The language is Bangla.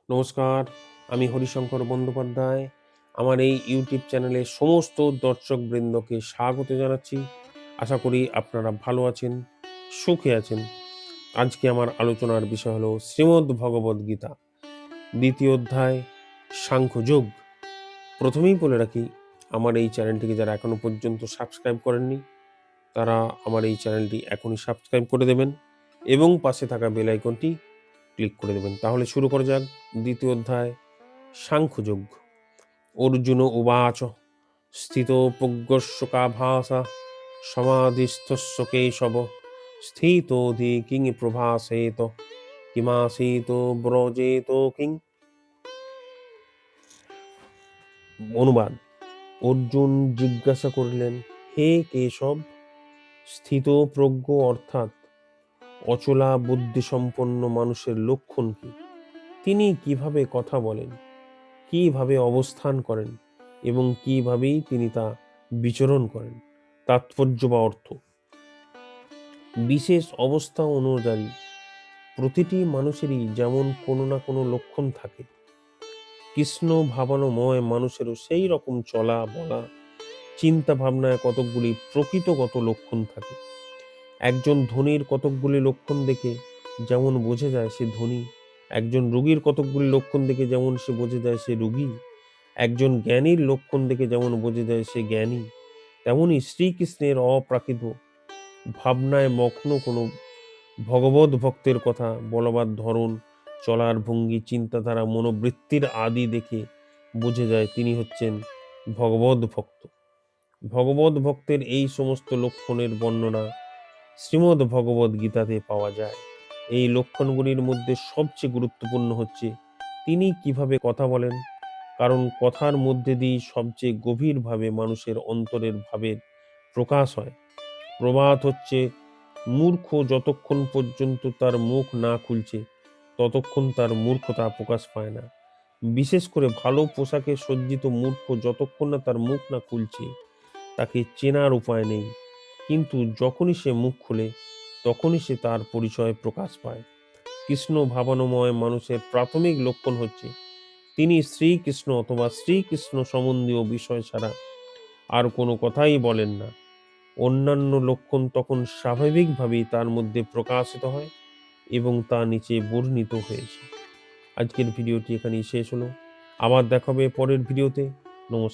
নমস্কার, আমি হরিশঙ্কর বন্দ্যোপাধ্যায়। আমার এই ইউটিউব চ্যানেলে সমস্ত দর্শকবৃন্দকে স্বাগত জানাচ্ছি। আশা করি আপনারা ভালো আছেন, সুখে আছেন। আজকে আমার আলোচনার বিষয় হলো শ্রীমদ্ ভগবদ্ গীতা, দ্বিতীয় অধ্যায় সাংখ্যযোগ। প্রথমেই বলে রাখি, আমার এই চ্যানেলটিকে যারা এখনো পর্যন্ত সাবস্ক্রাইব করেননি, তারা আমার এই চ্যানেলটি এখনই সাবস্ক্রাইব করে দেবেন এবং পাশে থাকা বেল আইকনটি ক্লিক করে দেবেন। তাহলে শুরু করা যাক দ্বিতীয় অধ্যায় সাংখ্যযোগ। অর্জুন উবাচ স্থিতো পুগ্গস্যকাভাসা সমাধিস্থস্য কেশব স্থিতোধি কিং প্রভাসেত কিমাসীত ব্রজেত কিং। অনুবাদ: অর্জুন জিজ্ঞাসা করিলেন, হে কেশব, স্থিতপ্রজ্ঞ অর্থাৎ অচলা বুদ্ধিসম্পন্ন মানুষের লক্ষণ কি? তিনি কিভাবে কথা বলেন, কিভাবে অবস্থান করেন এবং কিভাবেই তিনি তা বিচরণ করেন? তাৎপর্য বা অর্থ: বিশেষ অবস্থা অনুযায়ী প্রতিটি মানুষেরই যেমন কোনো না কোনো লক্ষণ থাকে, কৃষ্ণ ভাবানোময় মানুষেরও সেই রকম চলা বলা চিন্তা ভাবনায় কতকগুলি প্রকৃতগত লক্ষণ থাকে। একজন ধনীর কতকগুলি লক্ষণ দেখে যেমন বোঝা যায় সে ধনী, একজন রোগীর কতকগুলি লক্ষণ দেখে যেমন সে বোঝা যায় সে রোগী, একজন জ্ঞানীর লক্ষণ দেখে যেমন বোঝা যায় সে জ্ঞানী, তেমনি শ্রীকৃষ্ণের অপ্রাকৃত ভাবনায় মগ্ন কোনো ভগবত ভক্তের কথা বলবার ধরন, চলার ভঙ্গি, চিন্তাধারা, মনোবৃত্তির আদি দেখে বোঝা যায় তিনি হচ্ছেন ভগবত ভক্ত। ভগবত ভক্তের এই সমস্ত লক্ষণের বর্ণনা শ্রীমদ্ ভগবদ্ গীতাতে পাওয়া যায়। এই লক্ষণগুলির মধ্যে সবচেয়ে গুরুত্বপূর্ণ হচ্ছে তিনি কিভাবে কথা বলেন, কারণ কথার মধ্যে দিয়েই সবচেয়ে গভীরভাবে মানুষের অন্তরের ভাবের প্রকাশ হয়। প্রবাদ হচ্ছে, মূর্খ যতক্ষণ পর্যন্ত তার মুখ না খুলছে ততক্ষণ তার মূর্খতা প্রকাশ পায় না। বিশেষ করে ভালো পোশাকে সজ্জিত মূর্খ যতক্ষণ না তার মুখ না খুলছে তাকে চেনার উপায় নেই, কিন্তু যখনই সে মুখ খুলে তখনই সে তার পরিচয় প্রকাশ পায়। কৃষ্ণ ভাবানুময় মানুষের প্রাথমিক লক্ষণ হচ্ছে তিনি শ্রীকৃষ্ণ অথবা শ্রীকৃষ্ণ সম্বন্ধীয় বিষয় ছাড়া আর কোনো কথাই বলেন না। অন্যান্য লক্ষণ তখন স্বাভাবিকভাবেই তার মধ্যে প্রকাশিত হয় এবং তা নিচে বর্ণিত হয়েছে। আজকের ভিডিওটি এখানেই শেষ হলো। আবার দেখা হবে পরের ভিডিওতে। নমস্কার।